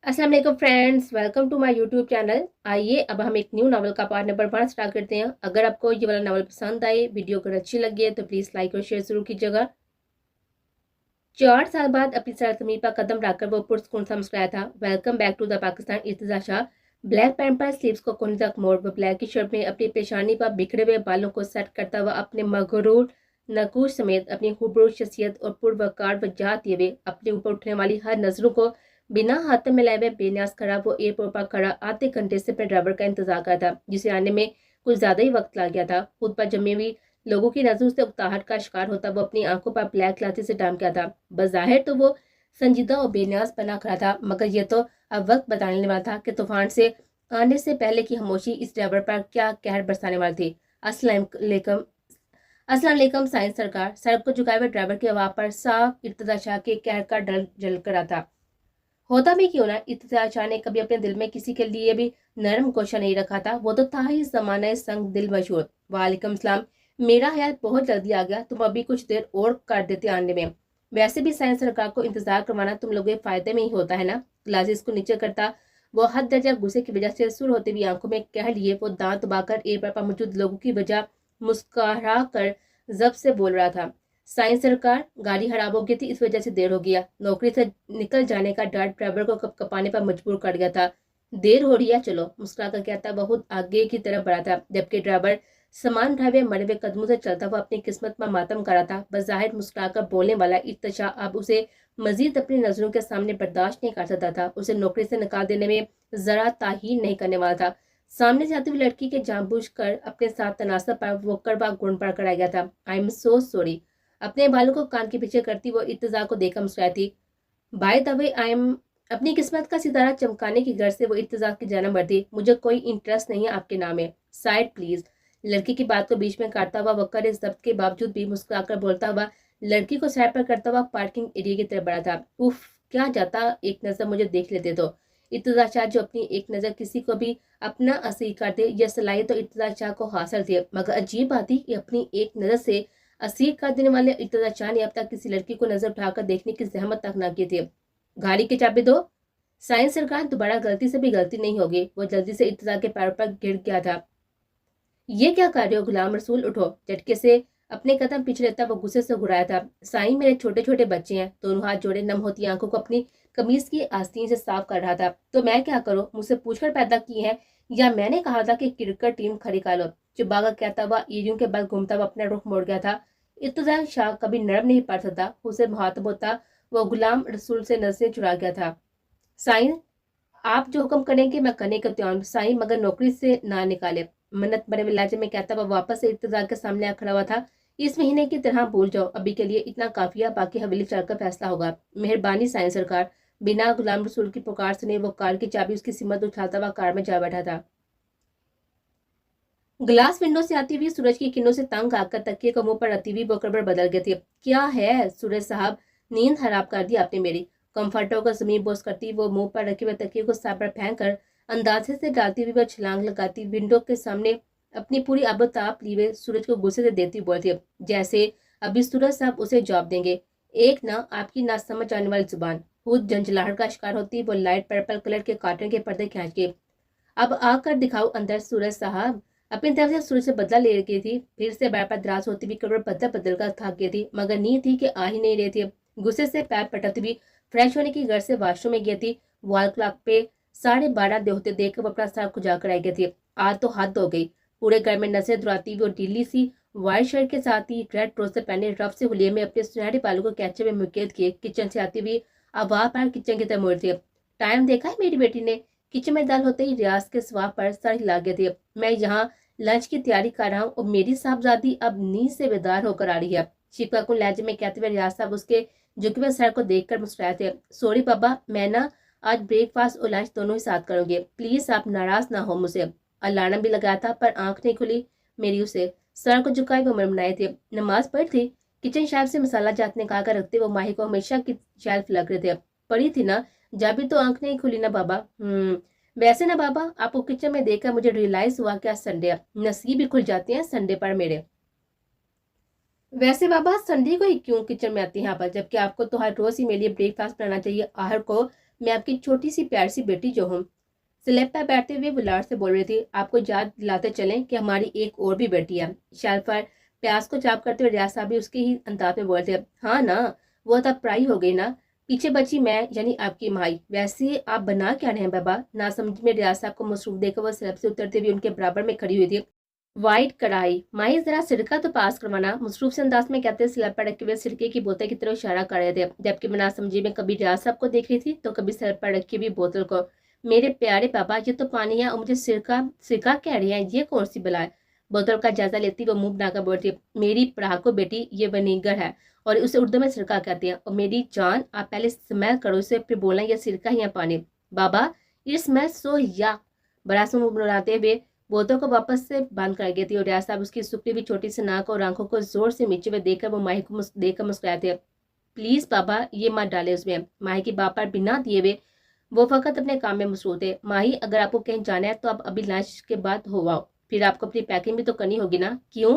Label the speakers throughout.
Speaker 1: अस्सलाम वालेकुम friends, welcome to my YouTube channel. आइए अब हम एक न्यू नावल का पार्ट नंबर 1 स्टार्ट करते हैं। अगर आपको ये वाला नावल पसंद आए, वीडियो अगर अच्छी लगी है तो प्लीज़ लाइक और शेयर जरूर कीजिएगा। 4 साल बाद अपनी सरजमीं पर कदम रखकर वो पुरस्कून सा मुस्कुराया था। Welcome back to the Pakistan. Irtiza Shah black pant पर स्लीव्स को कोने तक मोड़, वो ब्लैक की शर्ट में अपनी पेशानी पर बिखरे हुए बालों को सेट करता हुआ अपने मगरूर नकूश समेत अपनी खूबसूरत शख्सियत और पुरवकार वजाहत दिए हुए अपने ऊपर उठने वाली हर नजरों को बिना हाथ में लाए हुए बेनियाज खड़ा वो एयरपोर्ट पर खड़ा आधे घंटे से अपने ड्राइवर का इंतजार कर था, जिसे आने में कुछ ज्यादा ही वक्त लग गया था। खुद पर जमी हुई लोगों की नजरों से उकताहट का शिकार होता वो अपनी आंखों पर ब्लैक ग्लासेस से डाम गया था। बज़ाहिर तो वो संजीदा और बेनियाज बना खड़ा था, मगर ये तो अब वक्त बताने वाला था कि तूफान से आने से पहले की खामोशी इस ड्राइवर पर क्या कहर बरसाने वाली थी। अस्सलाम वालेकुम। अस्सलाम वालेकुम साइंस सरकार। सड़क को झुकाए हुए ड्राइवर की आवाज पर साफ इर्तिजा शाह के कहर का डर जल कर आता। होता भी क्यों ना, इर्तिजा शाह ने कभी अपने दिल में किसी के लिए भी नरम गोशा नहीं रखा था। वो तो था ही जमाना संग दिल मशहूर। वालेकुम सलाम। मेरा ख्याल बहुत जल्दी आ गया, तुम अभी कुछ देर और कर देते आने में। वैसे भी साइंस सरकार को इंतजार करवाना तुम लोगों के फायदे में ही होता है ना। ग्लासेस को नीचे करता वो हद दर्जा गुस्से की वजह से सुर होती हुई आंखों में कह लिए वो दांत दबाकर एयरपोर्ट पर मौजूद लोगों की वजह मुस्कुरा कर जब से बोल रहा था। साइंस सरकार, गाड़ी खराब हो गई थी, इस वजह से देर हो गया। नौकरी से निकल जाने का डर ड्राइवर को कपाने पर मजबूर कर गया था। देर हो रही है, चलो, मुस्कुरा कर कहता बहुत आगे की तरफ बढ़ा था, जबकि ड्राइवर सामान उठाए हुए मरे हुए कदमों से चलता हुआ अपनी किस्मत पर मातम कर रहा था। बज़ाहिर मुस्कुराकर बोलने वाला इर्तिजा अब उसे मजीद अपनी नजरों के सामने बर्दाश्त नहीं कर सकता था। उसे नौकरी से निकाल देने में जरा ताहीन नहीं करने वाला था। सामने से आती हुई लड़की के जानबूझकर अपने साथ तनासब पर वो कड़वा गुण पड़ कर आ गया था। I am so sorry. अपने बालों को कान के पीछे करती वो इर्तिजा को देखकर मुस्कुराई थी। By the way I am. अपनी किस्मत का सितारा चमकाने की गर्ज से वो इर्तिजा की जानब बढ़ती। मुझे कोई इंटरेस्ट नहीं है आपके नाम में। Side please. लड़की की बात को बीच में काटता हुआ वक्कर इस जब्त के बावजूद भी मुस्कुराकर बोलता हुआ लड़की को साइड पर करता हुआ पार्किंग एरिया की तरफ बढ़ा था। उफ, क्या जाता एक नजर मुझे देख लेते तो। इर्तिजा शाह जो अपनी एक नजर किसी को भी अपना असीर कर दे, यह सलाहियत तो इर्तिजा शाह को हासिल थी, मगर अजीब बात थी कि अपनी एक नजर से असीर कर देने वाले इर्तिजा शाह ने अब तक किसी लड़की को नजर उठाकर देखने की जहमत तक न की थी। गाड़ी की चाबी दो। साइंस सरकार, दोबारा गलती से भी गलती नहीं होगी। वो जल्दी से इर्तिजा के पैरों पर गिर गया था। ये क्या कर रहे हो गुलाम रसूल, उठो। झटके से अपने कदम पीछे लेता वो गुस्से से घुराया था। साईं, मेरे छोटे छोटे बच्चे हैं। दोनों हाथ जोड़े नम होती आंखों को अपनी कमीज की आस्तीन से साफ कर रहा था। तो मैं क्या करूं, मुझसे पूछकर पैदा की है या मैंने कहा था कि क्रिकेट टीम खरीदा लो। चुबागा कहता हुआ ईरियों के बल घूमता हुआ अपना रुख मोड़ गया था। इत्तजा शाह कभी नरम नहीं पड़ सकता, उसे मुहातब होता वो गुलाम रसूल से नजरें चुरा गया था। साईं, आप जो हुक्म करेंगे मैं करने का तैयार हूं साईं, मगर नौकरी से ना निकाले। मन्नत बड़े लहजे में कहता हुआ वापस से इर्तिजा के सामने आ खड़ा हुआ था। इस महीने की तरह भूल जाओ, अभी के लिए इतना काफिया, बाकी हवेली चलकर फैसला होगा। मेहरबानी साईं सरकार। बिना गुलाम रसूल की पुकार सुने वो कार की चाबी उसकी सिमत उछालता हुआ कार में जा बैठा था। ग्लास विंडो से आती हुई सूरज की किरणों से तंग आकर तकिए को मुंह पर रखती हुई वो कब्र बदल गई थी। क्या है सूरज साहब, नींद खराब कर दी आपने मेरी। कंफर्टों को जमीन बोस करती वो मुंह पर रखे हुए तकिए को सर पर फेंक कर अंदाजे से डालती हुई वह छलांग लगाती विंडो के सामने अपनी पूरी आबोताब ली हुए सूरज को गुस्से से देती बोलती, जैसे अभी सूरज साहब उसे जवाब देंगे। एक ना आपकी ना समझ आने वाली जुबान। खुद जंजलाहट का शिकार होती वो लाइट पर्पल कलर के कॉटन के पर्दे खींच के, अब आकर दिखाओ अंदर सूरज साहब। अपनी तरफ से सूरज से बदला ले रही थी। फिर से बैर पर दराज होती हुई कब्र बदल बदल कर थक गई थी, मगर नींद थी कि आ ही नहीं रही थी। गुस्से से पैर पटकती हुई फ्रेश होने की घर से वॉशरूम में गई थी। वॉल क्लॉक पे 12:30 होते देख वो अपना सर खुजा कर आई गई थी। आज तो हद हो गई। पूरे घर में नजर दुराती हुई वो ढीली सी व्हाइट शर्ट के साथ ही रेड ट्राउजर पहने रफ से हुलिये में अपने सुनहरे बालों को कैचे में मुकेद किए किचन से आती हुई आवाज पर किचन की तरफ मुड़ थी। टाइम देखा है मेरी बेटी ने। किचन में दाल होते ही रियाज के स्वाब पर सर हिला गए थे। मैं यहाँ लंच की तैयारी कर रहा हूँ और मेरी साहबजादी अब नींद से बेदार होकर आ रही है। शिकवा को लहजे में कहते हुए रियाज साहब उसके झुके हुए सर को देखकर मुस्कुराए थे। सॉरी पापा, मैं ना आज ब्रेकफास्ट और लंच दोनों ही साथ करूंगी, प्लीज आप नाराज ना हो मुझसे। अलार्म भी लगाया था पर आंख नहीं खुली मेरी। उसे सर को झुकाए वो मरमनाए थे। नमाज पढ़ थी। किचन शेल्फ से मसाला जात निकाल कर रखते वो माही को हमेशा की शेल्फ लग रहे थे। पड़ी थी ना, जब भी तो आंख नहीं खुली ना बाबा। वैसे ना बाबा, आपको किचन में देखकर मुझे रियलाइज हुआ कि आज संडे है। नसीब भी खुल जाते हैं संडे पर मेरे। वैसे बाबा, संडे को ही क्यों किचन में आती हैं आप, जबकि आपको तो हर रोज ही मेरे लिए ब्रेकफास्ट बनाना चाहिए। आहर को मैं आपकी छोटी सी प्यारी सी बेटी जो हूँ। स्लैब पर बैठते हुए वो लाड से बोल रही थी, आपको याद दिलाते चलें कि हमारी एक और भी बेटी है। शेल्फ पर प्याज को चाप करते हुए रियाज साहब भी उसके ही अंदाज में बोलते, हाँ ना, वो तब पराई हो गई ना, पीछे बची मैं यानी आपकी माई। वैसे आप बना क्या रहे हैं बाबा? ना समझ में रियाज साहब को मसरूफ देकर वो स्लैब से उतरते हुए उनके बराबर में खड़ी हुई थी। वाइट कढ़ाई, माई जरा सिरका तो पास करवाना, मसरूफ से अंदाज में कहते स्लैब पर रखे हुए सिरके की बोतल की तरफ इशारा कर रहे थे, जबकि मैं ना समझी में कभी रियाज साहब को देख रही थी तो कभी स्लैब पर रखी हुई बोतल को। मेरे प्यारे पापा, ये तो पानी है और मुझे सिरका सिरका कह रही है, ये कौन सी बला है? बोतल का जायजा लेती वो मुंह बनाकर बोलती, मेरी पढ़ाको बेटी, ये विनेगर है और उसे उर्दू में सिरका कहते हैं। और मेरी जान, आप पहले स्मेल करो उसे, फिर बोलना ये सिरका ही है पानी। बाबा, ये स्मेल सो या। बड़ा सा मुंह बनाते हुए बोतल को वापस से बंद कर गई थी और रियाज साहब उसकी सुकड़ी हुई छोटी सी नाक और आंखों को जोर से नीचे हुए देखकर वो माही को देखकर मुस्कुराए थे। प्लीज बाबा, ये मत डाले उसमें। माही की बात पर बिना दिए हुए वो फकत अपने काम में मसरूफ थे। माही, अगर आपको कहीं जाना है तो आप अभी लंच के बाद हो आओ, फिर आपको अपनी पैकिंग भी तो करनी होगी ना। क्यों?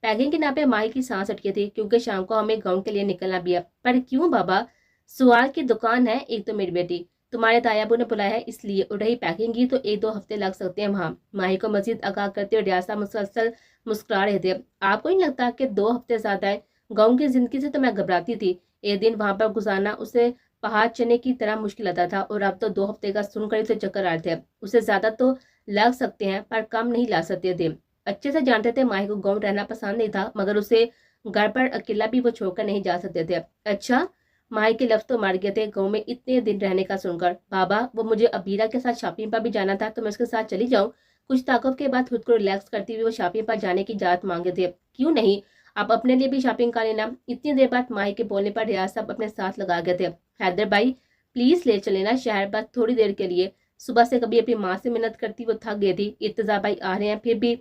Speaker 1: पैकिंग के नाम पे माही की सांस अटकी थी, क्योंकि शाम को हमें गाँव के लिए निकलना भी है। पर क्यों बाबा? सवाल की दुकान है, एक तो मेरी बेटी, तुम्हारे तायाबू ने बुलाया है इसलिए, और रही पैकिंग की तो 1-2 हफ्ते लग सकते हैं वहाँ। माही को मजीद आगाह करते हुए रियासा मुसलसल मुस्कुरा रहे थे। आपको नहीं लगता कि 2 हफ्ते ज्यादा है? गाँव की जिंदगी से तो मैं घबराती थी, एक दिन वहां पर गुजारना उसे पहाड़ चढ़ने की तरह मुश्किल आता था, और अब तो 2 हफ्ते का सुनकर तो चक्कर आ रहे थे। उसे ज्यादा तो लग सकते हैं पर कम नहीं ला सकते थे। अच्छे से जानते थे माही को गाँव रहना पसंद नहीं था, मगर उसे घर पर अकेला भी वो छोड़कर नहीं जा सकते थे। अच्छा, माही के लफ्ज तो मार गए थे गाँव में इतने दिन रहने का सुनकर। बाबा, वो मुझे अबीरा के साथ शॉपिंग पर भी जाना था तो मैं उसके साथ चली जाऊँ? कुछ ताकत के बाद खुद को रिलैक्स करती हुई वो शॉपिंग पर जाने की इजाजत मांगे थे। क्यों नहीं, आप अपने लिए भी शॉपिंग कर लेना। इतनी देर बाद माही के बोलने पर रियाज साहब अपने साथ लगा गए थे। हैदर भाई, प्लीज ले चले ना शहर, बस थोड़ी देर के लिए। सुबह से कभी अपनी माँ से मिन्नत करती वो थक गई थी। इर्तजा भाई आ रहे हैं फिर भी।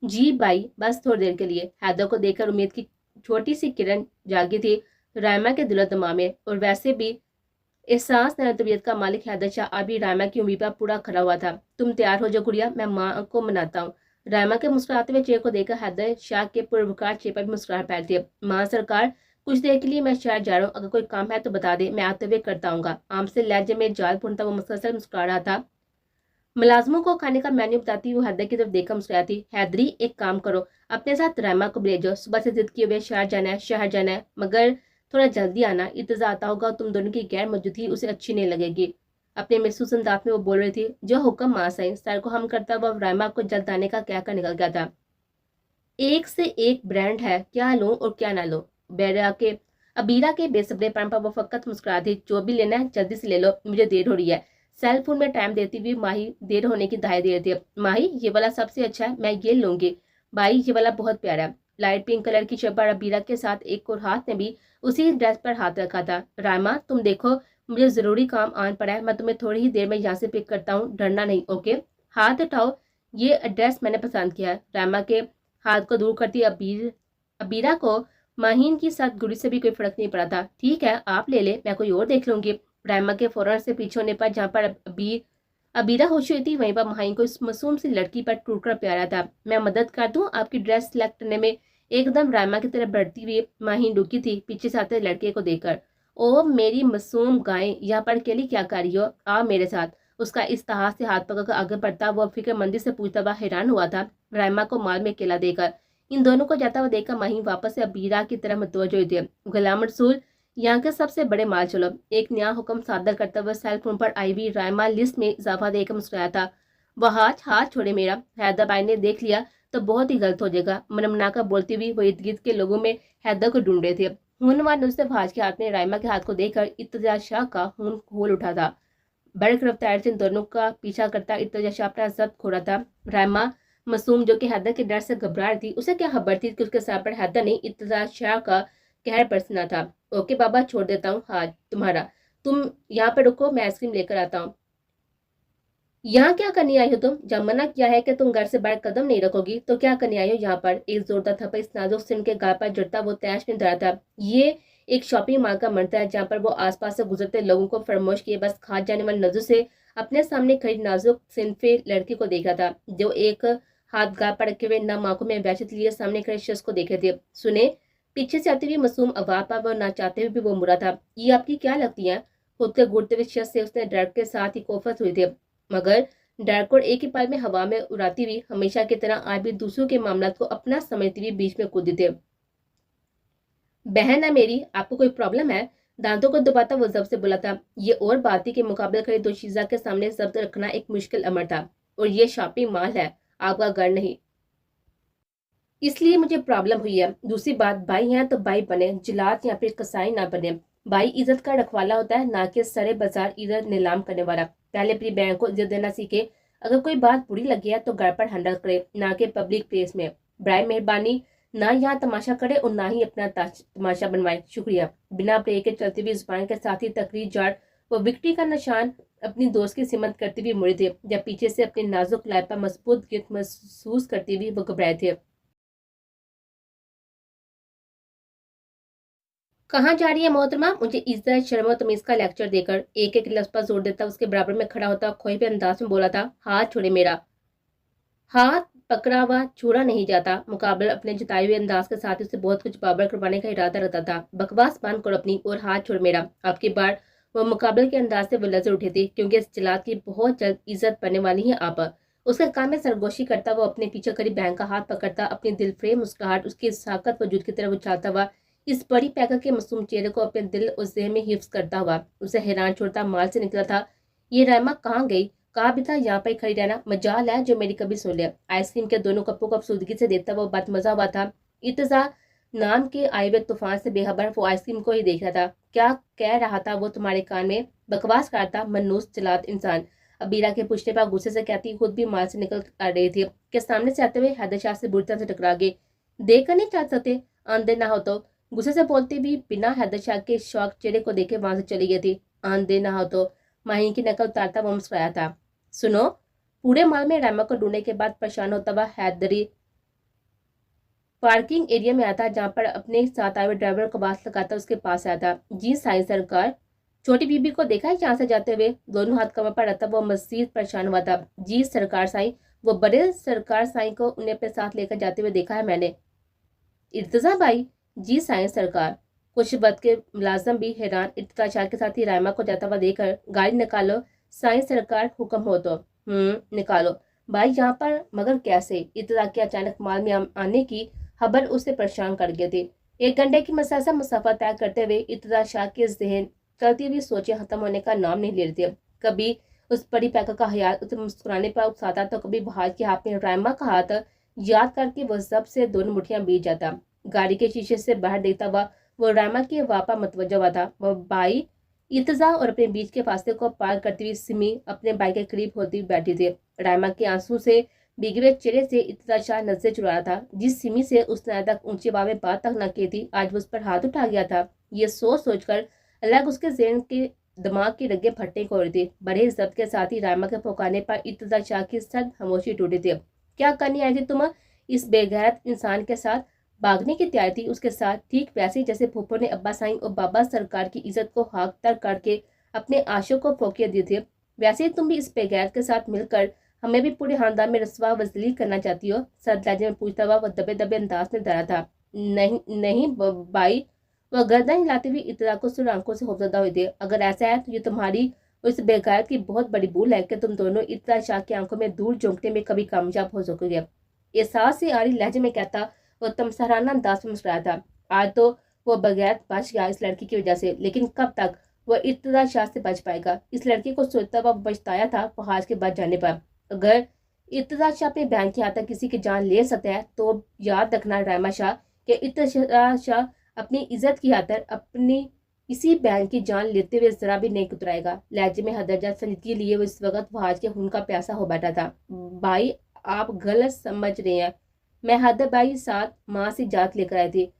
Speaker 1: जी भाई, बस थोड़ी देर के लिए। हैदर को देखकर उम्मीद की छोटी सी किरण जागी थी रायमा के दिलो दिमाग में, और वैसे भी एहसास नर तबीयत का मालिक हैदर शाह अभी रायमा की उम्मीद पर पूरा खड़ा हुआ था। तुम तैयार हो जाओ गुड़िया, मैं माँ को मनाता हूँ। रायमा के मुस्कुराते हुए चेहरे को देखकर हैदर शाह के पूर्वकार चेहरे पर भी मुस्कुराहट फैल दिया। माँ सरकार, कुछ देर के लिए मैं शहर जा रहा हूँ, अगर कोई काम है तो बता दे, मैं आते हुए करता हूँ। आम से लहजे में जाल भूनता वो मुसलसल मुस्कुरा रहा था। मुलाजमों को खाने का मेन्यू बताती हुई हैदर की तरफ देखकर मुस्कुराती। हैदरी, एक काम करो, अपने साथ रायमा को भेजो, सुबह से जिद किए हुए शहर जाना है, शहर जाना है, मगर थोड़ा जल्दी आना। इर्तजा आता होगा, तुम दोनों की गैर मौजूदगी उसे अच्छी नहीं लगेगी। अपने महसूस अंदाज में वो बोल रही थी। जो हुक्म मां साईं। सर को हम करता हुआ रायमा को जल्द आने का कहकर निकल गया था। एक से एक ब्रांड है, क्या लूं और क्या ना लूं? बेरा के अबीरा के बेसब्रेपन पर वो फकत मुस्कुरा थी। जो भी लेना है जल्दी से ले लो, मुझे देर हो रही है। सेल फोन में टाइम देती हुई माही देर होने की दहाई दे रही थी। माही, ये वाला सबसे अच्छा है, मैं ये लूंगी। भाई, ये वाला बहुत प्यारा है। लाइट पिंक कलर की शब्बा अबीरा के साथ एक और हाथ ने भी उसी ड्रेस पर हाथ रखा था। रायमा, तुम देखो, मुझे जरूरी काम आन पड़ा है, मैं तुम्हें थोड़ी ही देर में यहाँ से पिक करता हूँ, डरना नहीं, ओके? हाथ उठाओ, ये एड्रेस मैंने पसंद किया है। रायमा के हाथ को दूर करती अबीरा को माहीन की साथ गुड़ी से भी कोई फर्क नहीं पड़ा था। ठीक है, आप ले ले, मैं कोई और देख लूंगी। रायमा के फौरन से पीछे होने पर जहाँ पर अबीरा होश हुई थी, वहीं पर माहीन को इस मासूम सी लड़की पर टूटकर प्यारा था। मैं मदद कर दूं आपकी ड्रेस सेलेक्ट करने में? एकदम रायमा की तरफ बढ़ती हुई माहीन रुकी थी पीछे से आते लड़के को देखकर। ओ मेरी मासूम गाय, यहाँ पर अकेली क्या कर रही हो? आ मेरे साथ। उसका इस तरह से हाथ पकड़कर आगे बढ़ता वो फिक्रमंदी से पूछता हुआ हैरान हुआ था रायमा को माल में अकेला देकर। इन दोनों को जाता हुआ देखकर माही वापस से अबीरा की तरफ मुतवज्जो हुई थी। गुलाम रसूल, यहाँ के सबसे बड़े माल चलो। एक नया हुक्म सादर करते हुए सेल फोन पर आई हुई रायमा लिस्ट में इजाफा देकर मुस्कुराया था। वह हाथ छोड़े मेरा, हैदर भाई ने देख लिया तो बहुत ही गलत हो जाएगा। मनमना कर बोलती हुई वो इर्द गिर्द के लोगों में हैदर को ढूंढ रहे थे। हुनवार नुसरत भाज के हाथ में रायमा के हाथ को देखकर इर्तजा शाह का खून खोल उठा था। बड़क रफ्तार से इन दोनों का पीछा करता इर्तजा शाह अपना जब्त खो रहा था। रायमा मासूम, जो कि हैदर के डर से घबरा रही थी, उसे क्या खबर थी कि उसके सर पर हैदर नहीं इर्तजा शाह का कहर बरसना था। ओके बाबा, छोड़ देता हूँ हाथ तुम्हारा, तुम यहाँ पे रुको, मैं आइसक्रीम लेकर आता हूँ। यहाँ क्या करने आई हो तुम? जब मना किया है कि तुम घर से बाहर कदम नहीं रखोगी तो क्या करने आई हो यहाँ पर? एक जोरदार थप्पड़ इस नाजुक सिम के गाल पर जड़ता वो तैश में धरा था। ये एक शॉपिंग मॉल का मंजर है जहाँ पर वो आसपास से गुजरते लोगों को फरमोश किए बस खा जाने वाली नजर से अपने सामने खड़ी नाजुक सिनफे लड़की को देखा था, जो एक हाथ गाल पर रखे हुए नम आंखों में वहशत लिए सामने खड़े शख्स को देखे थे। सुने, पीछे से आती हुई मासूम आवाज पर वो ना चाहते हुए भी वो मुड़ा था। ये आपकी क्या लगती है? खुद के घूरते हुए शख्स से उसने डर के साथ ही कोफत हुई थी, मगर डर को एक ही पल में हवा में उड़ाती हुई हमेशा की तरह आज भी दूसरों के मामला को अपना समझती हुई बीच में कूदी थी। बहन है मेरी, आपको कोई प्रॉब्लम है? दांतों को दबाता वो जब से बोला था। ये और बात थी कि मुकाबले खड़ी दोशीजा के सामने जब्त रखना एक मुश्किल अमर था, और ये शॉपिंग मॉल है, आपका घर नहीं, इसलिए मुझे प्रॉब्लम हुई है। दूसरी बात, भाई हैं तो भाई बने, जिलात या फिर कसाई ना बने। भाई इज्जत का रखवाला होता है, ना कि सरे बाजार इज्जत नीलाम करने वाला। पहले अपनी बहन को इज्जत देना सीखे। अगर कोई बात बुरी लगी है तो घर पर हैंडल करे, ना कि पब्लिक प्लेस में। बराए मेहरबानी ना यहाँ तमाशा करे और ना ही अपना तमाशा बनवाए। शुक्रिया। बिना ब्रेक के चलती हुई जुबान के साथ ही तकरीर जाड़ वो विक्ट्री का निशान अपनी दोस्त की सिमत करती हुई मुड़ी थे, जब पीछे से अपने नाजुक लाइफ पर मजबूत गिरफ्त महसूस करती हुई वो घबराए थे। कहाँ जा रही है मोहतरमा? मुझे इज्जत शर्म और तमीज का लेक्चर देकर एक एक लफ्ज पर जोर देता उसके बराबर में खड़ा होता खोए पे अंदाज में बोला था, हाथ छोड़े मेरा। हाथ पकड़ा हुआ छोड़ा नहीं जाता। मुकाबला अपने जताए हुए अंदाज के साथ उसे बहुत कुछ बाबर करवाने का इरादा रखता था। बकवास बंद करो अपनी और हाथ छोड़ मेरा। आपकी बार वो मुकाबले के अंदाज से वो लजर उठे थे, क्योंकि इस जलाद की बहुत जल्द इज्जत बनने वाली है आप। उसके कान में सरगोशी करता वो अपने पीछे करीब बहन का हाथ पकड़ता, अपनी दिल फ्रेम मुस्कुराहट उसकी साकत वजूद की तरफ उछालता हुआ इस बड़ी पैकर के मासूम चेहरे को अपने दिल और ज़हन में हिफ्ज करता हुआ उसे हैरान छोड़ता माल से निकला था। ये रायमा कहाँ गई? कहा भी था यहाँ पर खड़ी रहना, मजाल है जो मेरी कभी सुन लिया। आइसक्रीम के दोनों कपों को अफसुदगी से देता वो बात मजा हुआ था। इत्तजा नाम के आए हुए तूफान से बेखबर वो आइसक्रीम को ही देख रहा था। क्या कह रहा था वो तुम्हारे कान में? बकवास करता मनूस चलात इंसान। अबीरा के पूछने पर गुस्से से कहती खुद भी माल से निकल आ रही थी कि सामने से आते हुए हैदर शाह से बुरी तरह से टकरा गए। देख कर नहीं चाह सकते, आंधे ना हो तो। गुस्से से बोलते भी बिना हैदर शाह के शौक चेहरे को देखे वहां से चली गई थी। आंधे ना हो तो माही की नकल उतारता वो मुस्कुराया था। सुनो, पूरे माल में रामा को ढूंढने के बाद परेशान होता हुआ हैदरी पार्किंग एरिया में आया था, जहां पर अपने साथ आए हुए ड्राइवर को बात लगाता उसके पास आया था। जी साईं सरकार। छोटी बीबी को देखा है यहाँ से जाते हुए? दोनों हाथ कमर पर रखता वो मजीद परेशान हुआ था। जी सरकार साईं, वो बड़े सरकार साईं को उन्हें अपने साथ लेकर जाते हुए देखा है मैंने। इर्तजा भाई। जी साईं सरकार। कुछ वक्त के मुलाजम भी हैरान इर्तजा शाह के साथ ही रायमा को जाता हुआ देखकर, गाड़ी निकालो साईं सरकार, हुक्म हो तो। निकालो। भाई यहाँ पर मगर कैसे? इर्तजा के अचानक माल में आने की खबर उसे परेशान कर गई थी। 1 घंटे की मसासा मुसाफा तय करते हुए इर्तजा शाह के जहन चलती हुई सोचें खत्म होने का नाम नहीं ले रही थी। कभी उस बड़ी पैकर का ख्याल उसे मुस्कुराने पर उकसाता तो कभी बहार के हाथ में रायमा का हाथ याद करके वो जब से दोनों मुठियां बीत जाता। गाड़ी के शीशे से बाहर देखता हुआ वो रायमा के वापा मतवजा हुआ था। वो भाई इर्तजा और अपने बीच के फासले को पार करती हुई सिमी अपने भाई के करीब होती हुई बैठी थी। रायमा के आंसू से भीगे हुए चेहरे से इर्तजा शाह नजर चुरा रहा था। जिस सिमी से उसने आज तक ऊंची आवाज में बात तक न की थी, आज वो उस पर हाथ उठा गया था। ये सोच सोचकर अलग उसके ज़हन के दिमाग की रगें फटने को हो रही थी। बड़े इज्जत के साथ ही रायमा के पुकारने पर इर्तजा शाह की सद खामोशी टूटी थी। क्या करनी आई थी तुम इस बेगैरत इंसान के साथ? भागने की तैयारी थी उसके साथ, ठीक वैसे जैसे फूफो ने अब्बा साईं और बाबा सरकार की इज्जत को हाक तर करके अपने आशों को फोकिया दी थी। वैसे ही तुम भी इस बेगैरत के साथ मिलकर हमें भी पूरे खानदान में रसवा व जलील करना चाहती हो? सद लहजे में पूछता हुआ वह दबे दबे अंदाज में डरा था। नहीं नहीं भाई। वह गर्दन हिलाते हुए इतरा को सुर आंखों से खौफजदा हुई थी। अगर ऐसा है तो ये तुम्हारी और इस बेगैरत की बहुत बड़ी भूल है कि तुम दोनों इतरा शाह की आंखों में दूर झोंकने में कभी कामयाब हो सकोगे। एहसास से आरी लहजे में कहता वो तमसराना अंदाज में मुस्कुराया था। आज तो वो बगैर बच गया इस लड़की की वजह से, लेकिन कब तक वह इर्तजा शाह से बच पाएगा? इस लड़की को सोचता हुआ बचताया था फहाज के बाद जाने पर। अगर इर्तजा शाह अपने बहन के हाथ किसी की जान ले सकता है तो याद रखना रायमा शाह कि इर्तजा शाह अपनी इज्जत की खातिर अपनी इसी बहन की जान लेते हुए जरा भी नहीं कुतराएगा। लहजे में हदरजा संजीदगी लिए वो इस वक्त फहाज के खून का प्यासा हो बैठा था। भाई आप गलत समझ रहे हैं, मैं हैदर भाई साथ माँ से जात लेकर आई थी,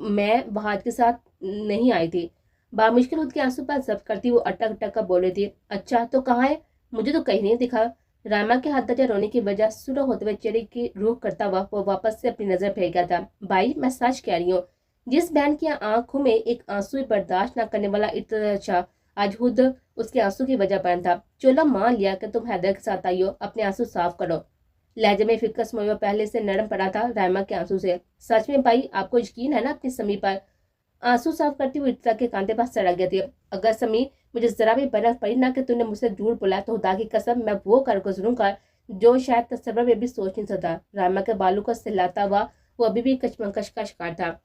Speaker 1: मैं बहाज के साथ नहीं आई थी। बामुश्किल उसके आंसू पर जब्त करती वो अटक अटक कर बोल रही थी। अच्छा तो कहाँ है? मुझे तो कहीं नहीं दिखा। रामा के हाथ दर्जा रोने की वजह सुरह होते हुए चेहरे की रूह करता हुआ वो वापस से अपनी नजर फेर गया था। भाई मैं सच कह रही हूँ, जिस बहन की आंखों में एक आंसू बर्दाश्त न करने वाला इर्तजा शाह आज खुद उसके आंसू की वजह बन था। चलो मान लिया कि तुम हैदर के साथ आई हो, अपने आंसू साफ करो। लहजे में फिक्र समझो पहले से नरम पड़ा था रायमा के आंसू से। सच में भाई आपको यकीन है ना अपनी समी पर? आंसू साफ करती हुई इर्तजा के कांधे पर सड़क गई थी। अगर समी मुझे ज़रा भी भनक पड़ी ना कि तूने मुझसे झूठ बोला, तो खुदा की कसम मैं वो कर गुजरूंगा जो शायद तसव्वुर में भी सोच नहीं सकता। रामा के बालों को सहलाता हुआ वो अभी भी कशमकश का शिकार था।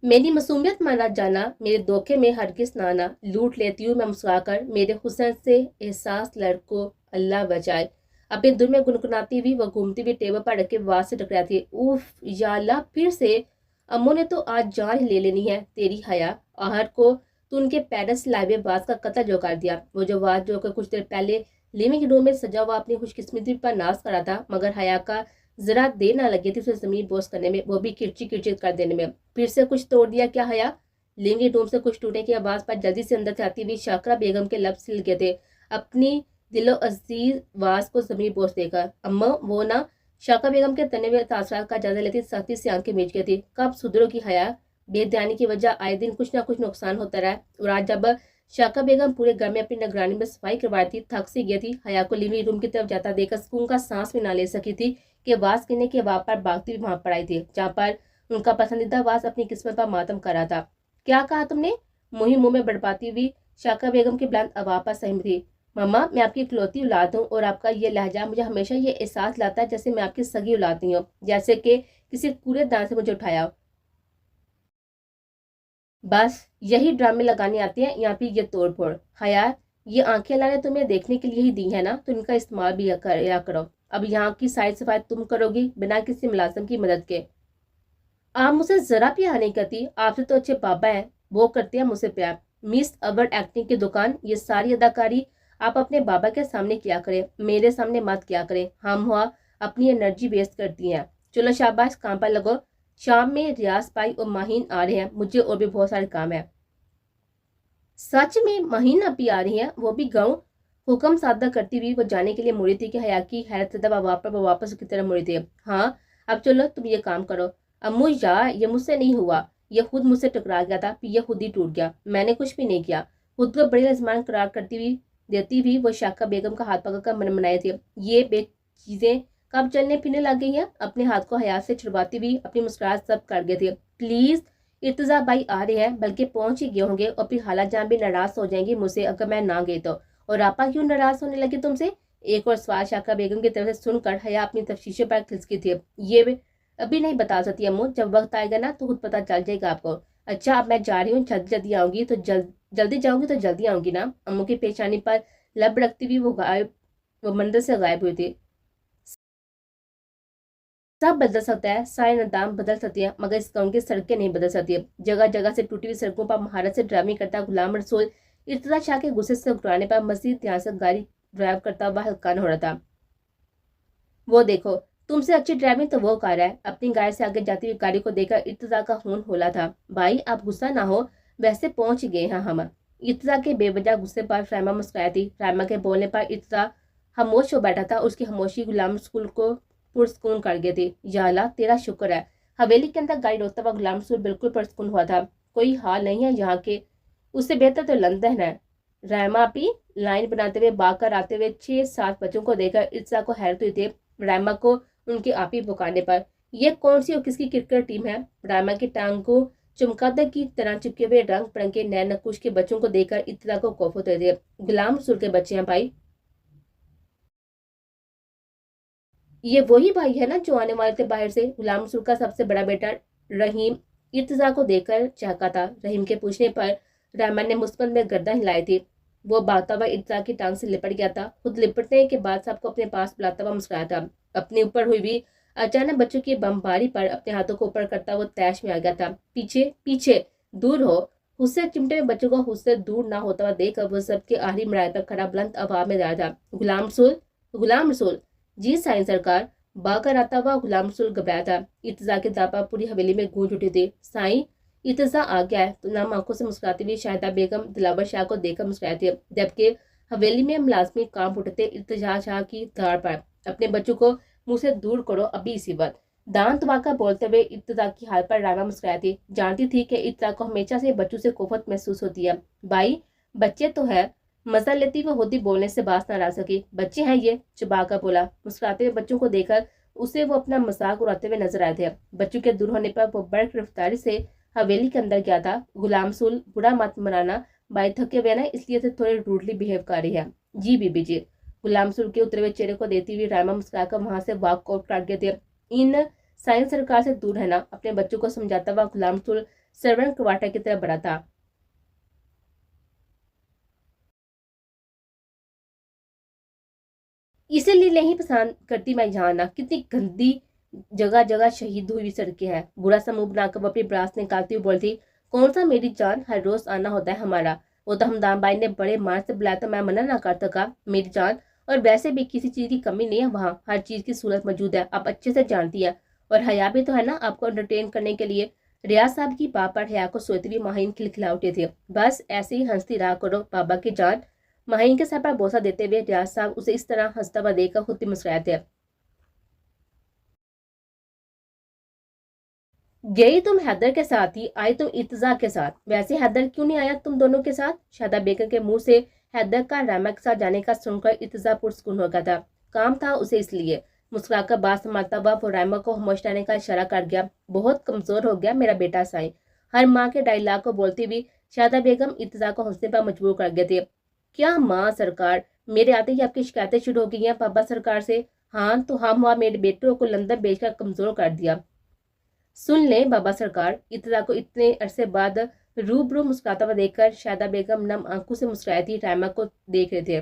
Speaker 1: मेरी मासूमियत माना जाना, मेरे धोखे में हरगिज ना आना, लूट लेती हूँ मैं मुस्कुराकर मेरे हुस्न से एहसास लड़को, अल्लाह बचाए। अपने दिल में गुनगुनाती हुई वो घूमती हुई टेबल पर रखे वाज से टकराती है। उफ या अल्लाह, फिर से अम्मू ने तो आज जान ही ले लेनी है तेरी हया। आहर को तू उनके पेरिस से लाए हुए वाज का कत्ल जो कर दिया। वो जो वाज जो कि कुछ देर पहले लिविंग रूम में सजा हुआ अपनी खुशकिस्मती पर नाज करा था, मगर हया का जरा देर ना लगी थी उसे जमीन बोस करने में, वो भी किरची किरची कर देने में। फिर से कुछ तोड़ दिया क्या हया? लिविंग रूम से कुछ टूटने की आवाज पर जल्दी से अंदर से आती हुई शाकरा बेगम के लब सिल गए थे अपनी दिलो अजीज वाज को जमीन बोस देकर। अम्मा वो ना, शाकरा बेगम के तने हुए तासरात का जायजा लेती सख्ती से आंखें मीच गई थी। कब सुधरो की हया? बेध्यानी की वजह आए दिन कुछ ना कुछ नुकसान होता रहा, और आज जब शाका बेगम पूरे घर में अपनी निगरानी में सफाई करवाई थी, थक सी गई थी। हया को लिविंग रूम की तरफ जाता देखकर सुकून का सांस भी ना ले सकी थी कि वास कहने के वाप पर भागती हुई वहां पर आई थी, जहाँ पर उनका पसंदीदा वास अपनी किस्मत पर मातम कर रहा था। क्या कहा तुमने? मुंह में बड़पाती हुई शाका बेगम की बुलंद आवाज पर सहम थी। मम्मा, मैं आपकी इकलौती औलाद हूँ और आपका ये लहजा मुझे हमेशा ये एहसास लाता है जैसे मैं आपकी सगी औलाद नहीं हूँ, जैसे कि किसी कूड़े दान से मुझे उठाया हो। बस यही ड्रामे लगाने आते हैं यहाँ पे ये तोड़ फोड़। हया, ये आंखें अल्लाह ने तुम्हें देखने के लिए ही दी है ना, तो इनका इस्तेमाल भी या करो। अब यहाँ की साइड सफाई तुम करोगी बिना किसी मुलाजिम की मदद के? आप मुझसे जरा प्यार नहीं करती, आपसे तो अच्छे पापा हैं, वो करते हैं मुझसे प्यार। मिस अवर एक्टिंग की दुकान, ये सारी अदाकारी आप अपने बाबा के सामने किया करें, मेरे सामने मत किया करें। हम हुआ अपनी एनर्जी वेस्ट करती हैं। चलो शाबाश, काम पर लगो। शाम में रियाज पाई और माहीन आ रहे हैं, मुझे और भी बहुत सारे काम है। सच में माहीन अपी आ रही हैं, वो भी गाँव? हुक्म सादा करती हुई वो जाने के लिए मुड़ी थी कि हया की हैरत ज़दा वापस वो वापस की तरह मुड़ी थी। हाँ, अब चलो तुम ये काम करो। अम्मू यार, ये मुझसे नहीं हुआ, ये खुद मुझसे टकरा गया था, फिर ये खुद ही टूट गया, मैंने कुछ भी नहीं किया। खुद को बड़ी आजमान करार करती हुई देती हुई वो शाका बेगम का हाथ पकड़ कर मन मनाए थे। ये बे चीजें कब चलने फिरने लग गई हैं? अपने हाथ को हया से छुड़वाती हुई अपनी मुस्कुराहट सब कर गए थे। प्लीज, इर्तजा भाई आ रहे हैं, बल्कि पहुंच ही गए होंगे, और फिर खाला जान भी नाराज हो जाएंगी मुझसे अगर मैं ना गई तो। और आपा क्यों नाराज होने लगे तुमसे? एक और सवाल शाका बेगम की तरफ से सुनकर हया अपनी तफ्तीशों पर खिसकी थी। ये अभी नहीं बता सकती अम्मू, जब वक्त आएगा ना तो खुद पता चल जाएगा आपको। अच्छा, अब मैं जा रही हूँ, जल्दी जल्दी आऊंगी तो जल्दी जाऊंगी तो जल्दी आऊंगी ना। अम्मू की पेशानी पर लब रखती हुई वो मंदिर से गायब हुई थी। सब बदल सकता है, सारे निदान बदल सकती है, मगर इस गाँव की सड़कें नहीं बदल सकती। जगह जगह से टूटी हुई सड़कों पर महारत से ड्राइविंग करता गुलाम रसूल इर्तजा शाह के गुस्से से उकराने पर मजीद ध्यान से गाड़ी ड्राइव करता हुआ हल्कान हो रहा था। वो देखो, तुमसे अच्छी ड्राइविंग तो वो कर रहा है। अपनी गाड़ी से आगे जाती हुई गाड़ी को देखकर इर्तजा का खून होला था। भाई आप गुस्सा ना हो, वैसे पहुंच गए हैं हम। इर्तजा के बेवजह गुस्से पर रायमा मुस्कुराई थी। रायमा के बोलने पर इर्तजा खामोश हो बैठा था, उसकी खामोशी गुलाम स्कूल को पुरस्कून कर गई थी। या अल्लाह, तेरा शुक्र है। हवेली के अंदर गाड़ी रोकता हुआ गुलाम रसूल बिल्कुल पुरस्कून हुआ था। कोई हाल नहीं है यहाँ के, उससे बेहतर तो लंदन है। रायमा भी लाइन बनाते हुए बाकर आते हुए 6-7 बच्चों को देखकर इर्तजा को हैरत हुई थी। रायमा को उनके आप ही पुकारने पर। यह कौन सी और किसकी क्रिकेट टीम है? रायमा की टांग को चमगादड़ की तरह चिपके हुए रंग बिरंगे नए नकुश के बच्चों को देखकर इत्तला को खौफ होते थे। गुलाम रसूल के बच्चे हैं भाई। ये वही भाई है ना जो आने वाले थे बाहर से? गुलाम रसूल का सबसे बड़ा बेटा रहीम इर्तजा को देखकर चहका था। रहीम के पूछने पर रायमा ने मुस्बत में गर्दन हिलाई थी। वो भागता हुआ इर्तजा की टांग से लिपट गया था। खुद लिपटने के बाद सबको अपने पास बुलाता हुआ मुस्कुराया था। अपने ऊपर हुई भी अचानक बच्चों की बमबारी पर अपने हाथों को ऊपर करता वो तैश में आ गया था। पीछे पीछे, दूर हो। उससे चिमटे में बच्चों को उससे दूर ना होता हुआ देख वो सबके आखिरी मराए पर खड़ा बुलंद आवाज में रहा था। गुलाम रसूल, गुलाम रसूल। जी साईं सरकार। बाकर आता हुआ गुलाम रसूल घबराया था। इर्तजा की दापा पूरी हवेली में गूंज उठी थी। साईं, इर्तजा आ गया है, तो नाम आंखों से मुस्कुराती हुई शाहिदा बेगम दिलावर शाह को देखकर मुस्कुराई थी, जबकि हवेली में मुलाजमी काम उठे थे इर्तजा शाह की धार पर। अपने बच्चों को मुंह से दूर करो अभी इसी वक्त। दांत वाका बोलते हुए इर्तजा की हाल पर रामा मुस्कुराई थी। जानती थी कि इर्तजा को हमेशा से बच्चों से कोफत महसूस होती है। भाई, बच्चे तो है। मजा लेती वो होती बोलने से बात न रह सकी। बच्चे हैं ये, चुबा कर बोला। मुस्कुराते हुए बच्चों को देखकर उसे वो अपना मजाक उड़ाते हुए नजर आए थे। बच्चों के दूर होने पर वो बड़ी गिरफ्तारी से حویلی کے اندر گیا تھا. غلام سول برا مت منانا, بھائی تھکے ہوئے نا اس لیے سے تھوڑے روڈلی بیہیو کر رہی ہے. جی بی بی جی. غلام سول کے اترے ہوئے چہرے کو دیتی ہوئی رائما مسکرا کر وہاں سے واک آؤٹ کر گئے تھے. ان سائنس سرکار سے دور رہنا اپنے بچوں کو سمجھاتا ہوا غلام سول سرونٹ کوارٹر کی طرف بڑھا تھا. اسی لیے نہیں پسند کرتی میں یہاں نا, کتنی گندی جگہ جگہ شہید ہوئی سڑکیں ہیں. برا سا منہ بنا کر وہ اپنی براس نکالتی ہوئی بولتی, کون سا میری جان, ہر روز آنا ہوتا ہے ہمارا. وہ تو ہمدان بھائی نے بڑے مار سے بلایا تو میں منع نہ کر سکا میری جان, اور ویسے بھی کسی چیز کی کمی نہیں ہے وہاں, ہر چیز کی سہولت موجود ہے, آپ اچھے سے جانتی ہے. اور حیا بھی تو ہے نا آپ کو انٹرٹین کرنے کے لیے. ریاض صاحب کی بات پر حیا کو سوتے ہوئے ماہین کھلکھلا اٹھے تھے. بس ایسے ہی ہنستی رہا کرو بابا کی جان. ماہین کے سر پر بوسہ دیتے ہوئے ریاض صاحب اسے اس طرح ہنستا ہوا دیکھ کر خود بھی مسکرائے تھے. گئی تم حیدر کے ساتھ ہی, آئی تم ارتضا کے ساتھ. ویسے حیدر کیوں نہیں آیا تم دونوں کے ساتھ؟ شہدا بیگم کے منہ سے حیدر کا رائما کے ساتھ جانے کا سن کر ارتضا پرسکون ہو گیا تھا. کام تھا اسے اس لیے. مسکرا کر بات سنبھالتا ہوا وہ رائما کو خاموش رہنے کا اشارہ کر گیا. بہت کمزور ہو گیا میرا بیٹا سائیں. ہر ماں کے ڈائلاگ کو بولتی ہوئی شہدا بیگم ارتضا کو ہنسنے پر مجبور کر گئے تھے. کیا ماں سرکار, میرے آتے ہی آپ کی شکایتیں شروع ہو گئی ہیں بابا سرکار سے؟ ہاں تو ہم ہوا میرے بیٹوں کو لندن بیچ کر کمزور کر دیا. سن لیں بابا سرکار. ارتضا کو اتنے عرصے بعد روبرو مسکراتا ہوا دیکھ کر شہدا بیگم نم آنکھوں سے مسکرائی تھی رائما کو دیکھ رہے تھے.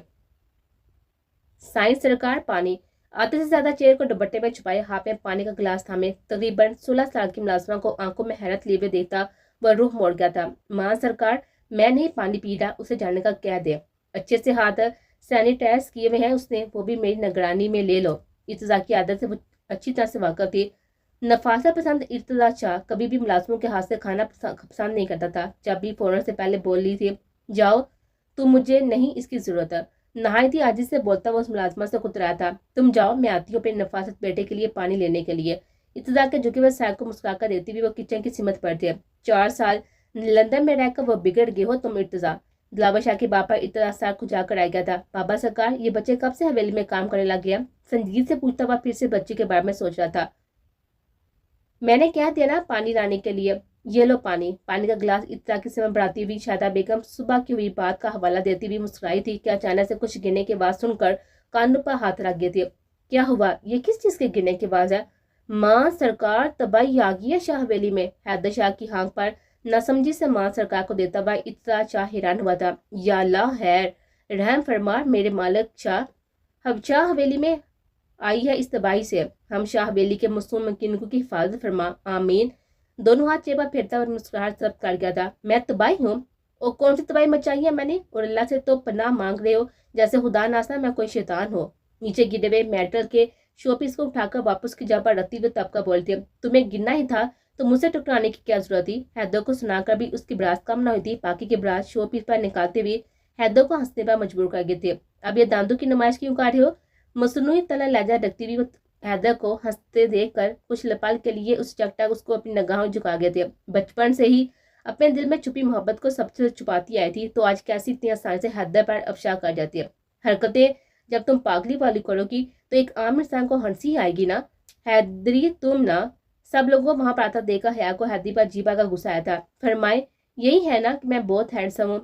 Speaker 1: سائنس سرکار پانی. آتے سے زیادہ چہرے کو دوپٹے میں چھپائے ہاتھ میں پانی کا گلاس تھامے تقریباً 16 سال کی ملازمہ کو آنکھوں میں حیرت لیے ہوئے دیکھتا وہ رخ موڑ گیا تھا. ماں سرکار میں نہیں پانی پی رہا, اسے جانے کا کہہ دے. اچھے سے ہاتھ سینیٹائز کیے ہوئے ہیں اس نے, وہ بھی میری نگرانی میں لے لو. ارتضا کی عادت سے وہ اچھی طرح سے واقف تھی. نفاست پسند ارتضا شاہ کبھی بھی ملازموں کے ہاتھ سے کھانا پسند نہیں کرتا تھا. جب بھی فوراً سے پہلے بول لی تھی, جاؤ تم, مجھے نہیں اس کی ضرورت. نہایت ہی عاجزی سے بولتا وہ اس ملازمہ سے کترایا تھا. تم جاؤ, میں آتی ہوں اپنے نفاست بیٹے کے لیے پانی لینے کے لیے. ارتضا کے جھکے ہوئے سائے کو مسکرا کر دیتی ہوئی وہ کچن کی سمت پر تھے. 4 سال لندن میں رہ کر وہ بگڑ گئے ہو تم ارتضا. دلاور شاہ کے باپ پر ارتضا سر کھجا کر آ گیا تھا. بابا سرکار یہ بچے کب سے حویلی میں کام کرنے لگ گیا؟ سنجید سے پوچھتا ہوا پھر سے بچے کے بارے میں سوچ رہا تھا. میں نے کہہ دیا نا پانی لانے کے لیے. یہ لو پانی. پانی کا گلاس ارتضا کی سمت بڑھاتی ہوئی شہدا بیگم صبح کی ہوئی بات کا حوالہ دیتی ہوئی مسکرائی تھی کہ اچانک سے کچھ گرنے کی آواز سن کر کانوں پر ہاتھ رکھ گئے تھے. کیا ہوا؟ یہ کس چیز کے گرنے کی آواز ہے؟ ماں سرکار تباہی آ گئی ہے شاہ حویلی میں. حیدر شاہ کی ہانک پر ناسمجھی سے ماں سرکار کو دیتا ہوا ارتضا شاہ حیران ہوا تھا. یا اللہ خیر رحم فرما میرے مالک شاہ. شاہ حویلی میں آئی ہے اس تباہی سے. ہم شاہ حویلی کے معصوم مکینوں کی حفاظت فرما, آمین. دونوں ہاتھ چہرہ پھیرتا اور مسکراہٹ ضبط کر گیا تھا. میں تباہی ہوں؟ اور کون سی تباہی مچائی ہے میں نے؟ اور اللہ سے تو پناہ مانگ رہے ہو جیسے خدا ناصرہ میں کوئی شیطان ہو. نیچے گرے ہوئے میٹل کے شو پیس کو اٹھا کر واپس کی جگہ پر رکھتی ہوئے تب کا بولتے, تمہیں گرنا ہی تھا تو مجھ سے ٹکرانے کی کیا ضرورت تھی؟ حیدر کو سنا کر بھی اس کی براس کم نہ ہوئی تھی. باقی کے براس شو پیس پر نکالتے ہوئے حیدر کو ہنسنے پر مجبور کر گئے تھے. اب یہ داندوں کی نمائش کیوں کر رہے ہو؟ مصنوعی طلع لہجہ رکھتی ہوئی حیدر کو ہنستے دیکھ کر کچھ پل کے لیے اس چکٹا اس کو اپنی نگاہوں جھکا گئے تھے. بچپن سے ہی اپنے دل میں چھپی محبت کو سب سے چھپاتی آئی تھی, تو آج کیسی اتنی آسانی سے حیدر پر افشا کر جاتی ہے. حرکتیں جب تم پاگلی والی کرو گی تو ایک عام انسان کو ہنسی آئے گی نا. حیدری تم نا. سب لوگوں وہاں پر آتا دیکھ کر حیا کو حیدری پر جیبا کا غصہ آیا تھا. فرمائے, یہی ہے نا کہ میں بہت ہینڈسم ہوں.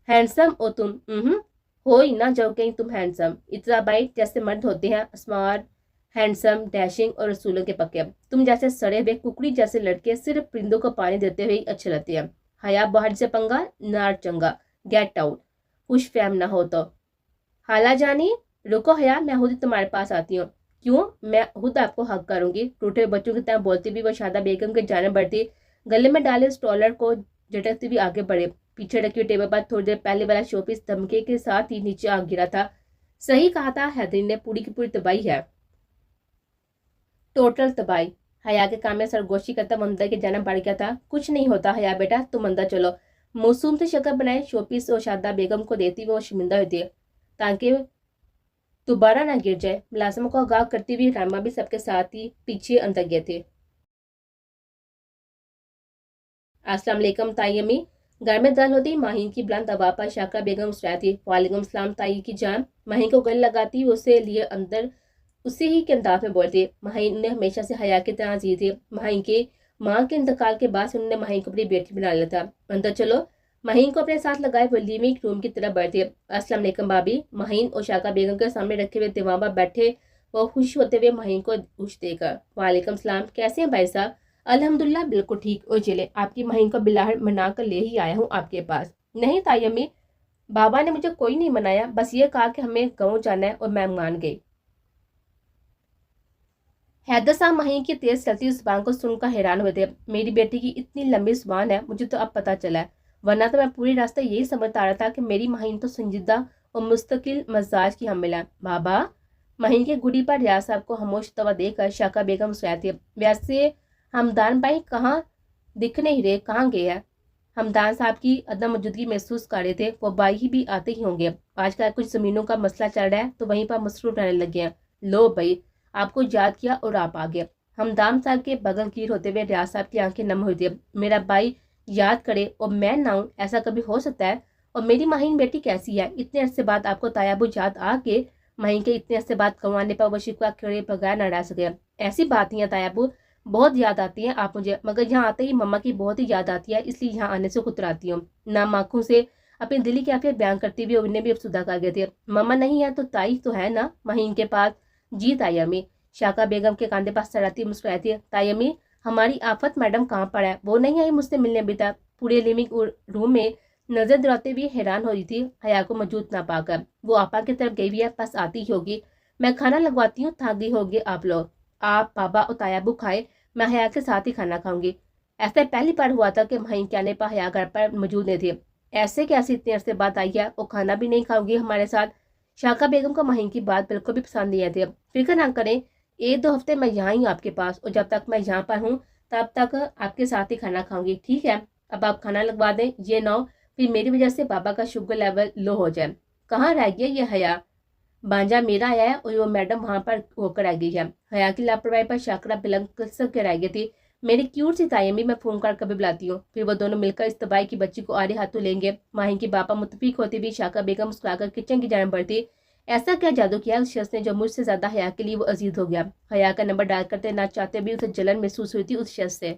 Speaker 1: ہینڈسم او تم؟ ہو ہی نہ جاؤ کہیں تم ہینڈسم. ارتضا بھائی جیسے مرد ہوتے ہیں, اسمارٹ, ہینڈسم, ڈیشنگ اور رسولوں کے پکے. تم جیسے سڑے ہوئے ککڑی جیسے لڑکے صرف پرندوں کو پانی دیتے ہوئے اچھے لگتے ہیں. حیا باہر سے پنگا نار چنگا. Get out. خوش فہم نہ ہو تو. خالہ جانی رکو حیا, میں خود ہی تمہارے پاس آتی ہوں. کیوں؟ میں خود آپ کو حق کروں گی. ٹوٹے بچوں کی طرح بولتی بھی وہ شہدا بیگم کے جانب بڑھتی, گلے میں ڈالے اسٹالر کو جھٹکتی بھی آگے بڑھے. پیچھے رکھی ہوئی ٹیبل پر تھوڑی دیر پہلے والا شو پیس دھمکے کے ساتھ ہی نیچے آ گرا تھا. صحیح کہا تھا حیدری نے, پوری کی پوری تباہی ہے, ٹوٹل تباہی. حیا کے کام میں سرگوشی کرتا وہ اندر کے جانب بڑھ گیا تھا. کچھ نہیں ہوتا حیا بیٹا, تم اندر چلو. معصوم سے شکل بنائے شو پیس اور شہدا بیگم کو دیتی وہ شرمندہ ہوئی تھی تاکہ دوبارہ نہ گر جائے. ملازموں کو آگاہ کرتی ہوئی رائما بھی سب کے ساتھ ہی پیچھے اندر گئے تھے. السلام علیکم تائی امی. گھر میں دن ہوتی ماہین کی بلند آواز پر شاکرہ بیگم مسکرائی تھی. وعلیکم السلام تائی کی جان. ماہین کو گلے لگاتی اسے لیے اندر اسی ہی کے انداز میں بولتی. ماہین نے ہمیشہ سے حیا کی طرح جی تھی. ماہین کی माँ के इंतकाल के बाद से उन्होंने माहीन को अपनी बेटी बना लिया था। अंदर चलो। माहीन को अपने साथ लगाए वो लिविंग रूम की तरफ बढ़ती। अस्सलाम वालेकुम भाभी। माहीन और शाका बेगम के सामने रखे हुए दीवान पर बैठे वो खुश होते हुए माहीन को खुश देकर, वालेकुम सलाम, कैसे हैं भाई साहब? अल्हम्दुलिल्लाह बिल्कुल ठीक। और चले, आपकी माहीन को बिलाहट मना कर ले ही आया हूँ आपके पास। नहीं ताई अम्मी, बाबा ने मुझे कोई नहीं मनाया, बस ये कहा कि हमें गाँव जाना है और मैं मान गई। हैदर साहब माही की तेज चलती जुबान को सुनकर हैरान हुए थे। मेरी बेटी की इतनी लंबी जुबान है, मुझे तो अब पता चला है, वरना तो मैं पूरे रास्ते यही समझता आ रहा था कि मेरी माहीन तो संजीदा और मुस्तकिल मजाज की हामिल है। बाबा, माहीन की गुड़ी पर रियाज साहब को खामोश तवा देकर शाका बेगम मुस्कुराई थी। वैसे हमदान भाई कहाँ दिख नहीं रहे, कहाँ गए हैं? हमदान साहब की अदम मौजूदगी महसूस कर रहे थे। वो भाई ही भी आते ही होंगे, आजकल कुछ जमीनों का मसला चल रहा है तो वहीं पर मसरूफ रहने लगे हैं। लो भाई, आपको याद किया और आप आ गए। हमदान साहब के बगल गिर होते हुए रियाज साहब की आंखें नम हुई थी। मेरा भाई याद करे और मैं ना हूं, ऐसा कभी हो सकता है? और मेरी माहीन बेटी कैसी है? इतने अरसे बाद आपको तायाबू याद आ के माहीन के इतने अरसे बाद कमाने पर वो शिकवा करे बगैर न रह सके। ऐसी बात नहीं है तायाबू, बहुत याद आती है आप मुझे, मगर यहाँ आते ही मम्मा की बहुत ही याद आती है, इसलिए यहाँ आने से खुतराती हूँ। नाम आंखों से अपनी दिली की आफियत बयान करती हुई उन्हें भी अफसुदा कर गए थे। मम्मा नहीं है तो ताई तो है ना माहीन के पास? जी ताई अम्मी। शाका बेगम के कांधे पर सराती मुस्कुराई थी। ताई अम्मी, हमारी आफत मैडम कहाँ पर है? वो नहीं आई मुझसे मिलने अभी तक। पूरे लिविंग रूम में नजर दौड़ाते हुए हैरान हो रही थी हया को मौजूद ना पाकर। वो आपा की तरफ गई हुई है, बस आती ही होगी। मैं खाना लगवाती हूँ, थक गई होगी आप लोग। आप बाबा और तायाबू खाए, मैं हया के साथ ही खाना खाऊंगी। ऐसा पहली बार हुआ था कि माहीन के आने पर हया घर पर मौजूद नहीं थी। ऐसे कैसे इतने अरसे बाद आई है और खाना भी नहीं खाऊंगी हमारे साथ? शाका बेगम को माहीन की बात बिल्कुल भी पसंद नहीं आती। फिक्र ना करें, 1-2 हफ्ते मैं यहाँ ही हूँ आपके पास, और जब तक मैं यहाँ पर हूँ तब तक आपके साथ ही खाना खाऊंगी, ठीक है? अब आप खाना लगवा दें, ये ना हो फिर मेरी वजह से बाबा का शुगर लेवल लो हो जाए। कहाँ रह गया ये हया? बांजा मेरा आया है और वो मैडम वहां पर होकर आ गई है। हया की लापरवाही पर शाकरा बिलंग सब के रह गई थी। मेरी क्यूट सी ताई अम्मी, मैं फोन कर कभी बुलाती हूँ। फिर वो दोनों मिलकर इस तबाही की बच्ची को आड़े हाथों लेंगे। माही की बापा मुतफिक होती भी शाका बेगम मुस्कुराकर किचन की जाने बढ़ती। ऐसा क्या जादू किया उस शख्स ने जो मुझसे ज्यादा हया के लिए वो अजीज हो गया? हया का नंबर डायल करते ना चाहते भी उसे जलन महसूस हुई थी उस शख्स से।